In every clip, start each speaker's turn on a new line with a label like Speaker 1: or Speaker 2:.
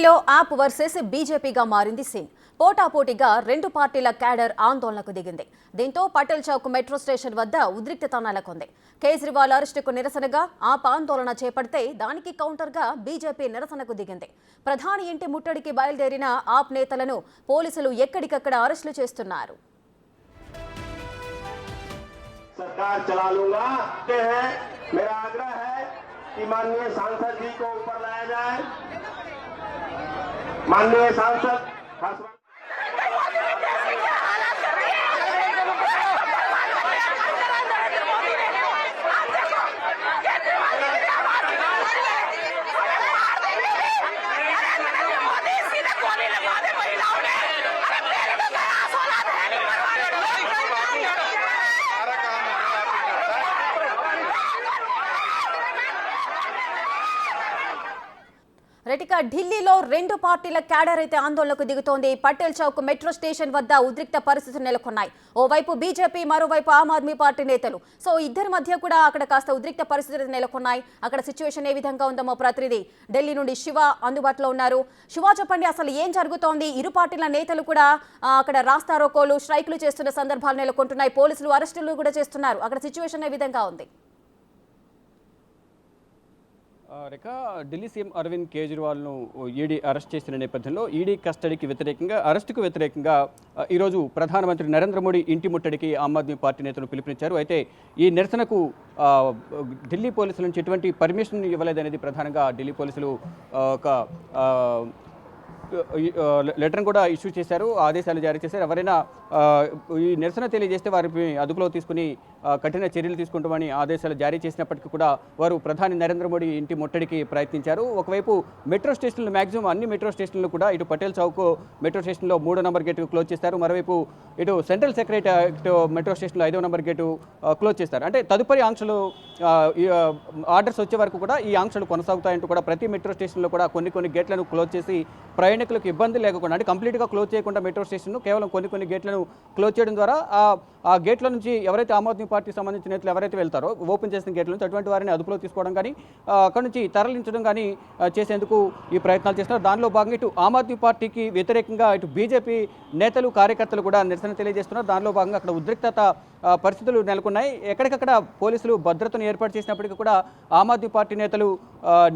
Speaker 1: ఢిల్లీలో ఆప్ వర్సెస్ బీజేపీగా మారింది సీన్. పోటాపోటీగా రెండు పార్టీల క్యాడర్ ఆందోళనకు దిగింది. దీంతో పటేల్ చౌక్ మెట్రో స్టేషన్ వద్ద ఉద్రిక్తత నెలకొంది. కేజ్రీవాల్ అరెస్టుకు నిరసనగా ఆప్ ఆందోళన చేపడితే దానికి కౌంటర్గా బీజేపీ నిరసనకు దిగింది. ప్రధాని ఇంటి ముట్టడికి బయలుదేరిన ఆప్ నేతలను పోలీసులు ఎక్కడికక్కడ అరెస్టులు చేస్తున్నారు.
Speaker 2: सरकार चला लूंगा है मेरा आग्रह है कि माननीय सांसद जी को ऊपर लाया जाए। माननीय सांसद
Speaker 1: రెటిక ఢిల్లీలో రెండు పార్టీల క్యాడర్ అయితే ఆందోళనకు దిగుతోంది. పటేల్ చౌక్ మెట్రో స్టేషన్ వద్ద ఉద్రిక్త పరిస్థితులు నెలకొన్నాయి. ఓవైపు బీజేపీ, మరోవైపు ఆమ్ ఆద్మీ పార్టీ నేతలు. సో ఇద్దరి మధ్య కూడా అక్కడ కాస్త ఉద్రిక్త పరిస్థితులు నెలకొన్నాయి. అక్కడ సిచ్యువేషన్ ఏ విధంగా ఉందో మా ప్రతినిధి ఢిల్లీ నుండి శివ అందుబాటులో ఉన్నారు. శివ, చెప్పండి, అసలు ఏం జరుగుతోంది? ఇరు పార్టీల నేతలు కూడా అక్కడ రాస్తారోకోలు, స్ట్రైకులు చేస్తున్న సందర్భాలు నెలకొంటున్నాయి. పోలీసులు అరెస్టులు కూడా చేస్తున్నారు. అక్కడ సిచ్యువేషన్ ఏ విధంగా ఉంది?
Speaker 3: రేఖ, ఢిల్లీ సీఎం అరవింద్ కేజ్రీవాల్ను ఈడీ అరెస్ట్ చేసిన నేపథ్యంలో ఈడీ కస్టడీకి వ్యతిరేకంగా, అరెస్టుకు వ్యతిరేకంగా ఈరోజు ప్రధానమంత్రి నరేంద్ర మోడీ ఇంటి ముట్టడికి ఆమ్ ఆద్మీ పార్టీ నేతలు పిలుపునిచ్చారు. అయితే ఈ నిరసనకు ఢిల్లీ పోలీసుల నుంచి ఎటువంటి పర్మిషన్ ఇవ్వలేదనేది ప్రధానంగా ఢిల్లీ పోలీసులు ఒక లెటర్ను కూడా ఇష్యూ చేశారు, ఆదేశాలు జారీ చేశారు. ఎవరైనా ఈ నిరసన తెలియజేస్తే వారిని అదుపులో తీసుకుని కఠిన చర్యలు తీసుకుంటామని ఆదేశాలు జారీ చేసినప్పటికీ కూడా వారు ప్రధాని నరేంద్ర మోడీ ఇంటి ముట్టడికి ప్రయత్నించారు. ఒకవైపు మెట్రో స్టేషన్లు, మ్యాక్సిమం అన్ని మెట్రో స్టేషన్లు కూడా ఇటు పటేల్ చౌక్ మెట్రో స్టేషన్లో 3వ నంబర్ గేటు క్లోజ్ చేస్తారు. మరోవైపు ఇటు సెంట్రల్ సెక్రటేరియట్ మెట్రో స్టేషన్లో 5వ నంబర్ గేటు క్లోజ్ చేస్తారు. అంటే తదుపరి ఆంక్షలు ఆర్డర్స్ వచ్చే వరకు కూడా ఈ ఆంక్షలు కొనసాగుతాయంటూ కూడా ప్రతి మెట్రో స్టేషన్లో కూడా కొన్ని గేట్లను క్లోజ్ చేసి ప్రయాణికులకు ఇబ్బంది లేకుండా, అంటే కంప్లీట్గా క్లోజ్ చేయకుండా మెట్రో స్టేషన్ను కేవలం కొన్ని గేట్లను క్లోజ్ చేయడం ద్వారా ఆ గేట్ల నుంచి ఎవరైతే ఆమ్ ఆద్మీ పార్టీకి సంబంధించిన నేతలు ఎవరైతే వెళ్తారో ఓపెన్ చేసిన గేట్ల నుంచి అటువంటి వారిని అదుపులో తీసుకోవడం కానీ, అక్కడి నుంచి తరలించడం కానీ చేసేందుకు ఈ ప్రయత్నాలు చేస్తున్నారు. దానిలో భాగంగా ఇటు ఆమ్ ఆద్మీ పార్టీకి వ్యతిరేకంగా ఇటు బీజేపీ నేతలు, కార్యకర్తలు కూడా నిరసన తెలియజేస్తున్నారు. దానిలో భాగంగా అక్కడ ఉద్రిక్తత పరిస్థితులు నెలకొన్నాయి. ఎక్కడికక్కడ పోలీసులు భద్రతను ఏర్పాటు చేసినప్పటికీ కూడా ఆమ్ ఆద్మీ పార్టీ నేతలు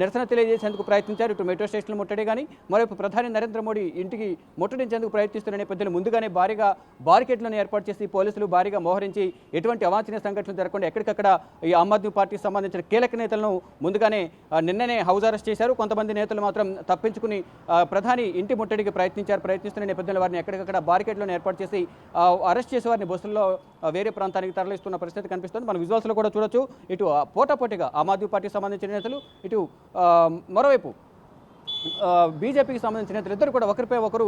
Speaker 3: నిరసన తెలియజేసేందుకు ప్రయత్నించారు. ఇటు మెట్రో స్టేషన్లు ముట్టడి కానీ, మరోవైపు ప్రధాని నరేంద్ర మోడీ ఇంటికి ముట్టడించేందుకు ప్రయత్నిస్తున్న నేపథ్యంలో ముందుగానే భారీగా బారికేడ్లను ఏర్పాటు చేసి పోలీసులు భారీగా మోహరించి ఎటువంటి అవాంఛనీయ సంఘటనలు జరగకుండా ఎక్కడికక్కడ ఈ ఆమ్ ఆద్మీ పార్టీకి సంబంధించిన కీలక నేతలను ముందుగానే నిన్ననే హౌస్ అరెస్ట్ చేశారు. కొంతమంది నేతలు మాత్రం తప్పించుకుని ప్రధాని ఇంటి ముట్టడికి ప్రయత్నిస్తున్న నేపథ్యంలో వారిని ఎక్కడికక్కడ బారికేడ్లను ఏర్పాటు చేసి అరెస్ట్ చేసే వారిని బస్సుల్లో వేరే ప్రాంతానికి తరలిస్తున్న పరిస్థితి కనిపిస్తుంది. మన విజువల్స్లో కూడా చూడొచ్చు. ఇటు పోటాపోటీగా ఆమ్ ఆద్మీ పార్టీకి సంబంధించిన నేతలు, ఇటు మరోవైపు బీజేపీకి సంబంధించిన నేతలు ఇద్దరు కూడా ఒకరిపై ఒకరు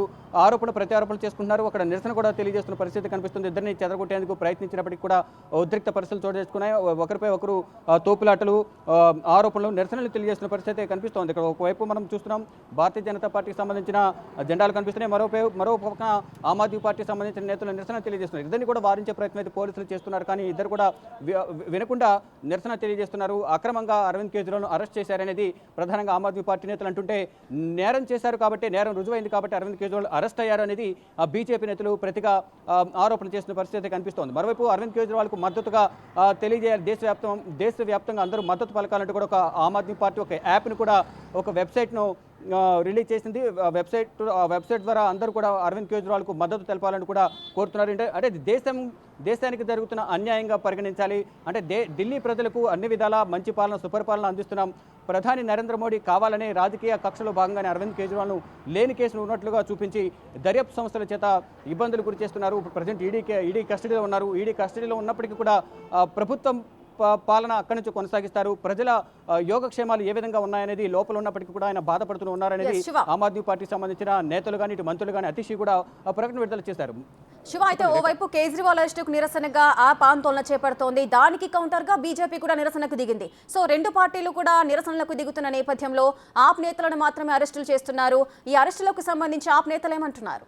Speaker 3: ప్రత్యారోపణలు చేసుకుంటున్నారు. అక్కడ నిరసన కూడా తెలియజేస్తున్న పరిస్థితి కనిపిస్తుంది. ఇద్దరిని చెదరగొట్టేందుకు ప్రయత్నించినప్పటికీ కూడా ఉద్రిక్త పరిస్థితులు చోటు చేసుకున్నాయి. ఒకరిపై ఒకరు తోపులాటలు, ఆరోపణలు, నిరసనలు తెలియజేస్తున్న పరిస్థితి కనిపిస్తోంది. ఇక్కడ ఒకవైపు మనం చూస్తున్నాం భారతీయ జనతా పార్టీకి సంబంధించిన జెండాలు కనిపిస్తున్నాయి. మరో పక్కన ఆమ్ ఆద్మీ పార్టీకి సంబంధించిన నేతలు నిరసన తెలియజేస్తున్నారు. ఇద్దరిని కూడా వారించే ప్రయత్నం అయితే పోలీసులు చేస్తున్నారు. కానీ ఇద్దరు కూడా వినకుండా నిరసన తెలియజేస్తున్నారు. అక్రమంగా అరవింద్ కేజ్రీవాల్ను అరెస్ట్ చేశారనేది ప్రధానంగా ఆమ్ ఆద్మీ పార్టీ నేతలు అంటుంటే, నేరం చేశారు కాబట్టి, నేరం రుజువైంది కాబట్టి అరవింద్ కేజ్రీవాల్ అరెస్ట్ అయ్యారు అనేది బీజేపీ నేతలు ప్రతిగా ఆరోపణ చేసిన పరిస్థితి కనిపిస్తోంది. మరోవైపు అరవింద్ కేజ్రీవాల్కు మద్దతుగా తెలియజేయాలి, దేశవ్యాప్తంగా అందరూ మద్దతు పలకాలంటూ కూడా ఒక ఆమ్ ఆద్మీ పార్టీ ఒక యాప్ను కూడా, ఒక వెబ్సైట్ను రిలీజ్ చేసింది. వెబ్సైట్ ద్వారా అందరూ కూడా అరవింద్ కేజ్రీవాల్కు మద్దతు తెలపాలని కూడా కోరుతున్నారు. అంటే దేశానికి జరుగుతున్న అన్యాయంగా పరిగణించాలి. అంటే ఢిల్లీ ప్రజలకు అన్ని విధాలా మంచి పాలన, సుపరిపాలన అందిస్తున్నాం. ప్రధాని నరేంద్ర మోడీ కావాలనే రాజకీయ కక్షలో భాగంగానే అరవింద్ కేజ్రీవాల్ను లేని కేసులు ఉన్నట్లుగా చూపించి దర్యాప్తు సంస్థల చేత ఇబ్బందులు గురి చేస్తున్నారు. ప్రజెంట్ ఈడీ కస్టడీలో ఉన్నారు. ఈడీ కస్టడీలో ఉన్నప్పటికీ కూడా ప్రభుత్వం పాలన అక్కడి నుంచి కొనసాగిస్తారు. ప్రజల యోగక్షేమాలు ఏ విధంగా ఉన్నాయనేది లోపల ఉన్నప్పటికీ కూడా ఆయన బాధపడుతూ ఉన్నారనేది ఆమ్ ఆద్మీ పార్టీకి సంబంధించిన నేతలు కానీ, ఇటు మంత్రులు కానీ అతిశీ కూడా ప్రకటన విడుదల చేశారు.
Speaker 1: శివ, అయితే ఓవైపు కేజ్రీవాల్ అరెస్టుకు నిరసనగా ఆప్ ఆందోళన చేపడుతోంది. దానికి కౌంటర్గా బీజేపీ కూడా నిరసనకు దిగింది. సో రెండు పార్టీలు కూడా నిరసనలకు దిగుతున్న నేపథ్యంలో ఆప్ నేతలను మాత్రమే అరెస్టులు చేస్తున్నారు. ఈ అరెస్టులకు సంబంధించి ఆప్ నేతలు ఏమంటున్నారు?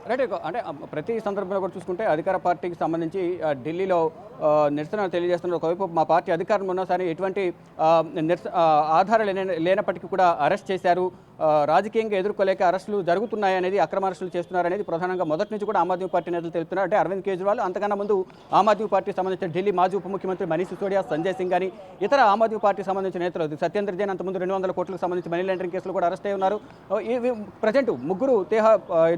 Speaker 3: రైట్ అంటే ప్రతి సందర్భంలో కూడా చూసుకుంటే అధికార పార్టీకి సంబంధించి ఢిల్లీలో నిరసన తెలియజేస్తున్నారు. ఒకవైపు మా పార్టీ అధికారంలో ఉన్నసారి ఎటువంటి ఆధారాలు లేనప్పటికీ కూడా అరెస్ట్ చేశారు, రాజకీయంగా ఎదుర్కోలేక అరెస్టులు జరుగుతున్నాయి అనేది, అక్రమ అరెస్టులు చేస్తున్నారనేది ప్రధానంగా మొదటి నుంచి కూడా ఆమ్ ఆద్మీ పార్టీ నేతలు తెలుపుతున్నారు. అంటే అరవింద్ కేజ్రీవాల్, అంతకన్నా ముందు ఆమ్ ఆద్మీ పార్టీకి సంబంధించిన ఢిల్లీ మాజీ ఉప ముఖ్యమంత్రి మనీష్ సిసోడియా, సంజయ్ సింగ్ కానీ ఇతర ఆమ్ ఆద్మీ పార్టీకి సంబంధించిన నేతలు సత్యేంద్ర జైన్ అంతకుముందు 200 కోట్లకు సంబంధించి మనీ లాండరింగ్ కేసులు కూడా అరెస్ట్ అయి ఉన్నారు. ప్రజెంట్ ముగ్గురు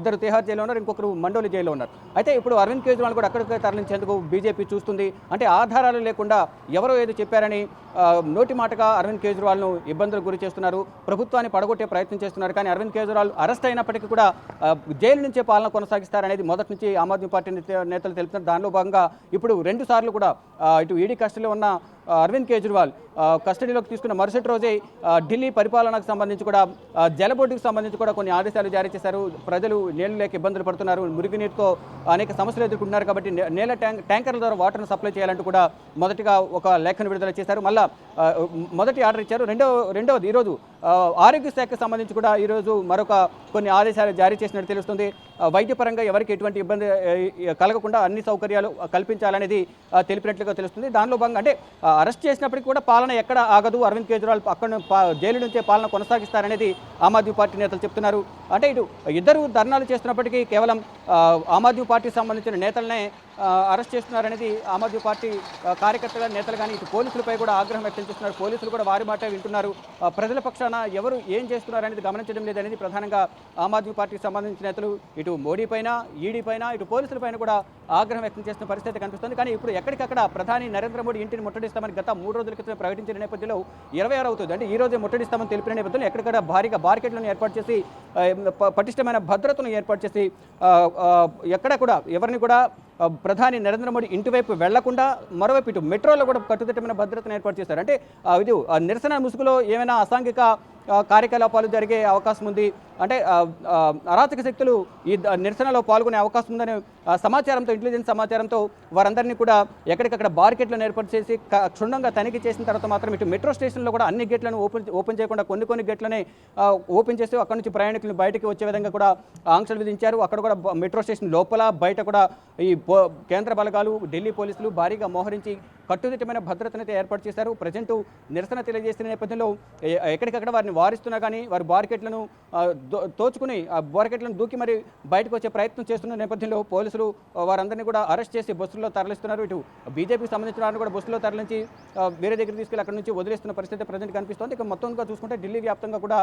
Speaker 3: ఇద్దరు తిహార్ జైల్లో ఉన్నారు, ఇంకొకరు మండోలి జైల్లో ఉన్నారు. అయితే ఇప్పుడు అరవింద్ కేజ్రీవాల్ కూడా అక్కడికి తరలించేందుకు బీజేపీ చూస్తుంది. అంటే ఆధారాలు లేకుండా ఎవరో ఏదో చెప్పారని నోటి మాటగా అరవింద్ కేజ్రీవాల్ను ఇబ్బందులకు గురి చేస్తున్నారు, ప్రభుత్వాన్ని పడగొట్టే ప్రయత్నం చేస్తున్నారు. కానీ అరవింద్ కేజ్రీవాల్ అరెస్ట్ అయినప్పటికీ కూడా జైలు నుంచే పాలన కొనసాగిస్తారనేది మొదటి నుంచి ఆమ్ ఆద్మీ పార్టీ నేతలు తెలుపుతున్నారు. దానిలో భాగంగా ఇప్పుడు 2 సార్లు కూడా ఇటు ఈడీ కస్టడీలో ఉన్న అరవింద్ కేజ్రీవాల్ కస్టడీలోకి తీసుకున్న మరుసటి రోజే ఢిల్లీ పరిపాలనకు సంబంధించి కూడా జలబోర్డుకు సంబంధించి కూడా కొన్ని ఆదేశాలు జారీ చేశారు. ప్రజలు నీళ్లు లేక ఇబ్బందులు పడుతున్నారు, మురుగునీటితో అనేక సమస్యలు ఎదుర్కొంటున్నారు. కాబట్టి నేల ట్యాంకర్ల ద్వారా వాటర్ను సప్లై చేయాలంటూ కూడా మొదటిగా ఒక లేఖను విడుదల చేశారు. మళ్ళా మొదటి ఆర్డర్ ఇచ్చారు. రెండవది ఈరోజు ఆరోగ్య శాఖకు సంబంధించి కూడా ఈరోజు మరొక కొన్ని ఆదేశాలు జారీ చేసినట్టు తెలుస్తుంది. వైద్యపరంగా ఎవరికి ఎటువంటి ఇబ్బంది కలగకుండా అన్ని సౌకర్యాలు కల్పించాలనేది తెలిపినట్లుగా తెలుస్తుంది. దానిలో భాగంగా అంటే అరెస్ట్ చేసినప్పటికీ కూడా పాలన ఎక్కడ ఆగదు, అరవింద్ కేజ్రీవాల్ అక్కడ జైలు నుంచే పాలన కొనసాగిస్తారనేది ఆమ్ ఆద్మీ పార్టీ నేతలు చెప్తున్నారు. అంటే ఇటు ఇద్దరు ధర్నాలు చేస్తున్నప్పటికీ కేవలం ఆమ్ ఆద్మీ పార్టీకి సంబంధించిన నేతలనే అరెస్ట్ చేస్తున్నారనేది ఆమ్ ఆద్మీ పార్టీ కార్యకర్తల నేతలు కానీ ఇటు పోలీసులపై కూడా ఆగ్రహం వ్యక్తం చేస్తున్నారు. పోలీసులు కూడా వారి మాట వింటున్నారు. ప్రజల పక్షాన ఎవరు ఏం చేస్తున్నారనేది గమనించడం లేదనేది ప్రధానంగా ఆమ్ ఆద్మీ పార్టీకి సంబంధించిన నేతలు ఇటు మోడీ పైన, ఈడీ పైన, ఇటు పోలీసుల పైన కూడా ఆగ్రహం వ్యక్తం చేస్తున్న పరిస్థితి కనిపిస్తుంది. కానీ ఇప్పుడు ఎక్కడికక్కడ ప్రధాని నరేంద్ర మోడీ ఇంటిని ముట్టడిస్తామని గత 3 రోజుల క్రితం ప్రకటించిన నేపథ్యంలో 26 అవుతుంది. అంటే ఈ రోజే ముట్టడిస్తామని తెలిపిన నేపథ్యంలో ఎక్కడికక్కడ భారీగా బారికేడ్లను ఏర్పాటు చేసి పటిష్టమైన భద్రతను ఏర్పాటు చేసి ఎక్కడ కూడా ఎవరిని కూడా ప్రధాని నరేంద్ర మోడీ ఇంటివైపు వెళ్లకుండా మరోవైపు ఇటు మెట్రోలో కూడా కట్టుదిట్టమైన భద్రతను ఏర్పాటు చేశారు. అంటే ఇది నిరసన ముసుగులో ఏమైనా అసాంఘిక కార్యకలాపాలు జరిగే అవకాశం ఉంది, అంటే అరాచక శక్తులు ఈ నిరసనలో పాల్గొనే అవకాశం ఉందనే సమాచారంతో, ఇంటెలిజెన్స్ సమాచారంతో వారందరినీ కూడా ఎక్కడికక్కడ బార్కెట్లను ఏర్పాటు చేసి క్షుణ్ణంగా తనిఖీ చేసిన తర్వాత మాత్రం ఇటు మెట్రో స్టేషన్లో కూడా అన్ని గేట్లను ఓపెన్ చేయకుండా కొన్ని గేట్లనే ఓపెన్ చేసి అక్కడి నుంచి ప్రయాణికులను బయటకు వచ్చే విధంగా కూడా ఆంక్షలు విధించారు. అక్కడ కూడా మెట్రో స్టేషన్ లోపల బయట కూడా ఈ కేంద్ర బలగాలు, ఢిల్లీ పోలీసులు భారీగా మోహరించి కట్టుదిట్టమైన భద్రతనైతే ఏర్పాటు చేశారు. ప్రజెంట్ నిరసన తెలియజేసిన నేపథ్యంలో ఎక్కడికక్కడ వారిని వారిస్తున్నా కానీ వారి బార్కెట్లను తోచుకుని ఆ బార్కెట్లను దూకి మరి బయటకు వచ్చే ప్రయత్నం చేస్తున్న నేపథ్యంలో పోలీసులు వారందరినీ కూడా అరెస్ట్ చేసి బస్సుల్లో తరలిస్తున్నారు. ఇటు బీజేపీకి సంబంధించిన వారిని కూడా బస్సులో తరలించి వేరే దగ్గర తీసుకెళ్లి అక్కడి నుంచి వదిలేస్తున్న పరిస్థితి ప్రజెంట్ కనిపిస్తోంది. ఇక మొత్తంగా చూసుకుంటే ఢిల్లీ వ్యాప్తంగా కూడా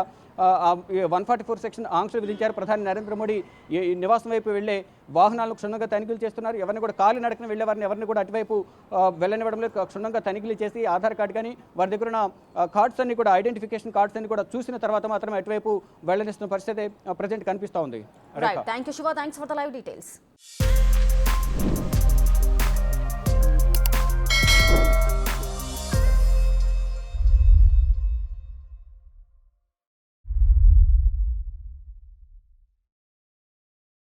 Speaker 3: 144 సెక్షన్ ఆంక్షలు విధించారు. ప్రధాని నరేంద్ర మోడీ ఈ నివాసం వైపు వెళ్లే వాహనాలను క్షుణ్ణంగా తనిఖీలు చేస్తున్నారు. ఎవరిని కూడా కాలి నడకన వెళ్లే వారిని ఎవరిని కూడా అటువైపు వెళ్ళనివ్వడంలో క్షుణ్ణంగా తనిఖీలు చేసి ఆధార్ కార్డు కానీ వారి దగ్గర ఉన్న కార్డ్స్ అన్ని కూడా, ఐడెంటిఫికేషన్ కార్డ్స్ అన్ని కూడా చూసిన తర్వాత మాత్రమే అటువైపు వెళ్ళనిస్తున్న పరిస్థితి ప్రజెంట్ కనిపిస్తూ ఉంది.
Speaker 1: Thank you Shiva, thanks for the live details.